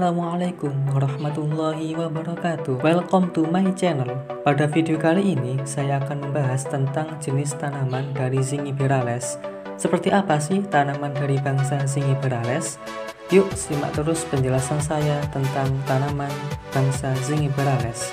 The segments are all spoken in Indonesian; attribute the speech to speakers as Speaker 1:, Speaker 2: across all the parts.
Speaker 1: Assalamualaikum warahmatullahi wabarakatuh. Welcome to my channel. Pada video kali ini saya akan membahas tentang jenis tanaman dari Zingiberales. Seperti apa sih tanaman dari bangsa Zingiberales? Yuk simak terus penjelasan saya tentang tanaman bangsa Zingiberales.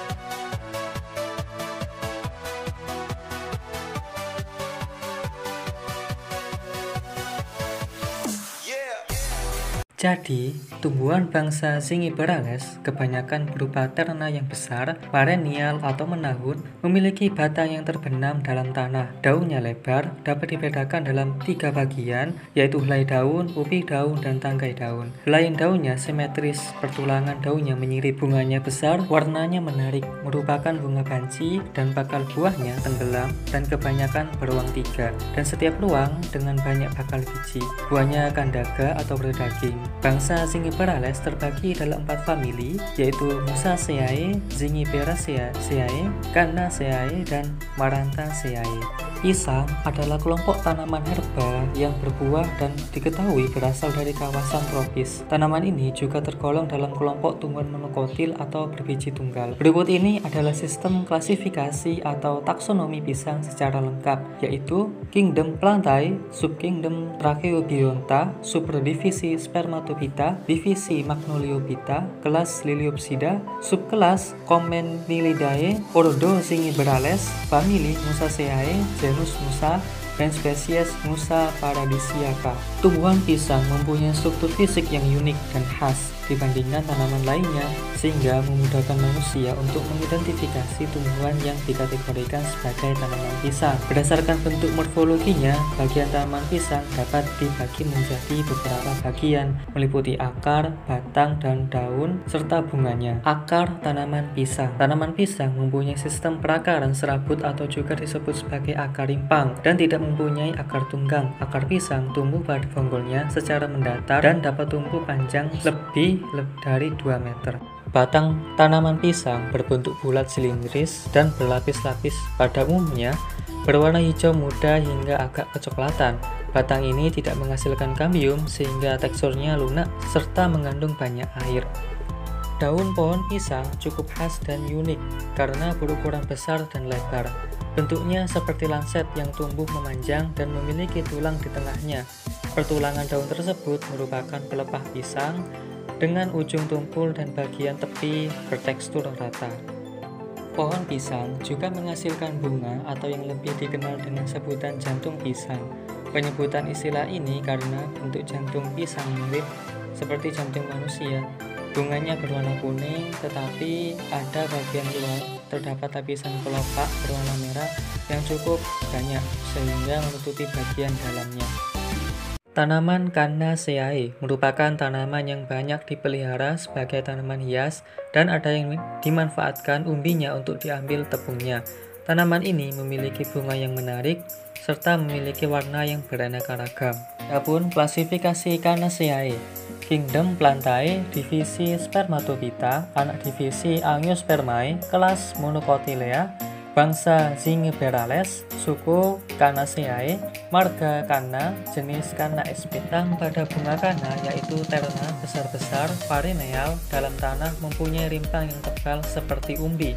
Speaker 1: Jadi, tumbuhan bangsa Zingiberales kebanyakan berupa terna yang besar, perennial atau menahun, memiliki batang yang terbenam dalam tanah. Daunnya lebar, dapat dibedakan dalam 3 bagian, yaitu helai daun, upi daun, dan tangkai daun. Helai daunnya simetris, pertulangan daunnya menyirip, bunganya besar, warnanya menarik, merupakan bunga banci, dan bakal buahnya tenggelam dan kebanyakan beruang 3, dan setiap ruang dengan banyak bakal biji. Buahnya kandaga atau berdaging. Bangsa Zingiberales terbagi dalam 4 famili, yaitu Musaceae, Zingiberaceae, Cannaceae, dan Marantaceae. Pisang adalah kelompok tanaman herba yang berbuah dan diketahui berasal dari kawasan tropis. Tanaman ini juga tergolong dalam kelompok tumbuhan monokotil atau berbiji tunggal. Berikut ini adalah sistem klasifikasi atau taksonomi pisang secara lengkap, yaitu Kingdom Plantae, Subkingdom Tracheobionta, Subdivisi Spermatophyta, Divisi Magnoliophyta, kelas Liliopsida, subkelas Commenilidae, Ordo Zingiberales, famili Musaceae, genus Musa, dan spesies Musa paradisiaca. Tumbuhan pisang mempunyai struktur fisik yang unik dan khas dibandingkan tanaman lainnya, sehingga memudahkan manusia untuk mengidentifikasi tumbuhan yang dikategorikan sebagai tanaman pisang. Berdasarkan bentuk morfologinya, bagian tanaman pisang dapat dibagi menjadi beberapa bagian, meliputi akar, batang, dan daun, serta bunganya. Akar tanaman pisang. Tanaman pisang mempunyai sistem perakaran serabut atau juga disebut sebagai akar rimpang, dan tidak mempunyai akar tunggang. Akar pisang tumbuh pada bonggolnya secara mendatar dan dapat tumbuh panjang lebih dari 2 meter. Batang tanaman pisang berbentuk bulat silindris dan berlapis-lapis, pada umumnya berwarna hijau muda hingga agak kecoklatan. Batang ini tidak menghasilkan kambium sehingga teksturnya lunak serta mengandung banyak air. Daun pohon pisang cukup khas dan unik karena berukuran besar dan lebar. Bentuknya seperti lancet yang tumbuh memanjang dan memiliki tulang di tengahnya. Pertulangan daun tersebut merupakan pelepah pisang dengan ujung tumpul dan bagian tepi bertekstur rata. Pohon pisang juga menghasilkan bunga atau yang lebih dikenal dengan sebutan jantung pisang. Penyebutan istilah ini karena bentuk jantung pisang mirip seperti jantung manusia. Bunganya berwarna kuning, tetapi ada bagian luar terdapat lapisan kelopak berwarna merah yang cukup banyak sehingga menutupi bagian dalamnya. Tanaman Cannaceae merupakan tanaman yang banyak dipelihara sebagai tanaman hias dan ada yang dimanfaatkan umbinya untuk diambil tepungnya. Tanaman ini memiliki bunga yang menarik serta memiliki warna yang beraneka ragam. Adapun klasifikasi Cannaceae: Kingdom Plantae, divisi Spermatophyta, anak divisi Angiospermae, kelas Monocotyledea, bangsa Zingiberales, suku Cannaceae, marga Canna, jenis Canna sp. Pada bunga Canna yaitu terna besar-besar, perennial, dalam tanah, mempunyai rimpang yang tebal seperti umbi.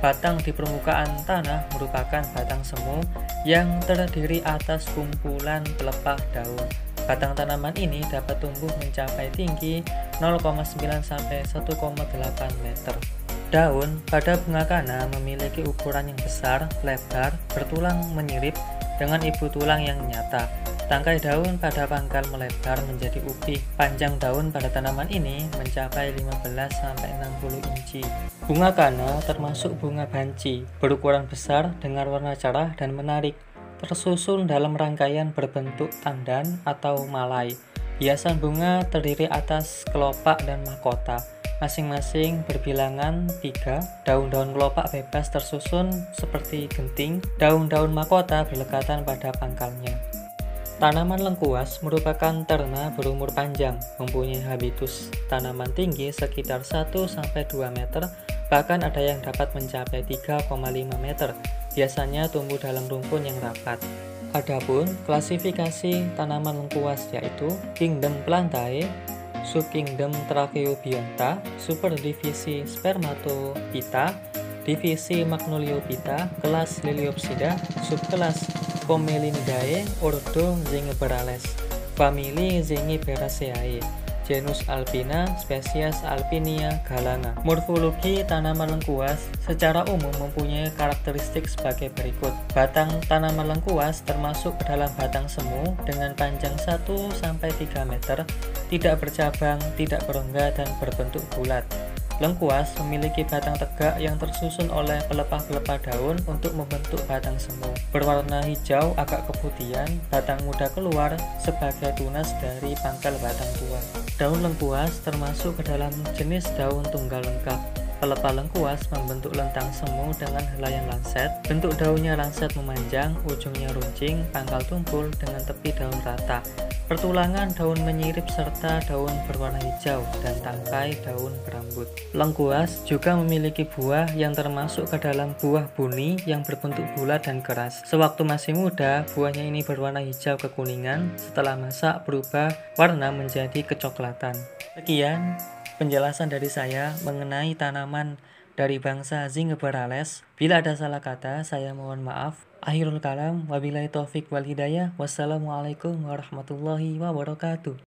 Speaker 1: Batang di permukaan tanah merupakan batang semu yang terdiri atas kumpulan pelepah daun. Batang tanaman ini dapat tumbuh mencapai tinggi 0,9 sampai 1,8 meter. Daun pada bunga Canna memiliki ukuran yang besar, lebar, bertulang menyirip dengan ibu tulang yang nyata. Tangkai daun pada pangkal melebar menjadi upi. Panjang daun pada tanaman ini mencapai 15 sampai 60 inci. Bunga Canna termasuk bunga banci, berukuran besar dengan warna cerah dan menarik, tersusun dalam rangkaian berbentuk tandan atau malai. Hiasan bunga terdiri atas kelopak dan mahkota, masing-masing berbilangan 3. Daun-daun kelopak bebas tersusun seperti genting, daun-daun mahkota berdekatan pada pangkalnya. Tanaman lengkuas merupakan terna berumur panjang, mempunyai habitus tanaman tinggi sekitar 1-2 meter, bahkan ada yang dapat mencapai 3,5 meter. Biasanya tumbuh dalam rumpun yang rapat. Adapun klasifikasi tanaman lengkuas yaitu Kingdom Plantae, subkingdom Tracheobionta, superdivisi Spermatophyta, divisi Magnoliophyta, kelas Liliopsida, subkelas Pomelinidae, ordo Zingiberales, famili Zingiberaceae, genus Alpina, spesies Alpinia galana. Morfologi tanaman lengkuas secara umum mempunyai karakteristik sebagai berikut. Batang tanaman lengkuas termasuk ke dalam batang semu dengan panjang 1-3 meter, tidak bercabang, tidak berongga, dan berbentuk bulat. Lengkuas memiliki batang tegak yang tersusun oleh pelepah-pelepah daun untuk membentuk batang semu. Berwarna hijau agak keputihan, batang muda keluar sebagai tunas dari pangkal batang tua. Daun lengkuas termasuk ke dalam jenis daun tunggal lengkap. Pelepah lengkuas membentuk lentang semu dengan helaian lancet. Bentuk daunnya lancet memanjang, ujungnya runcing, pangkal tumpul dengan tepi daun rata. Pertulangan daun menyirip serta daun berwarna hijau dan tangkai daun berambut. Lengkuas juga memiliki buah yang termasuk ke dalam buah buni yang berbentuk bulat dan keras. Sewaktu masih muda, buahnya ini berwarna hijau kekuningan, setelah masak berubah warna menjadi kecoklatan. Sekian penjelasan dari saya mengenai tanaman dari bangsa Zingiberales. Bila ada salah kata, saya mohon maaf. Akhirul kalam, wabillahi taufik wal hidayah. Wassalamualaikum warahmatullahi wabarakatuh.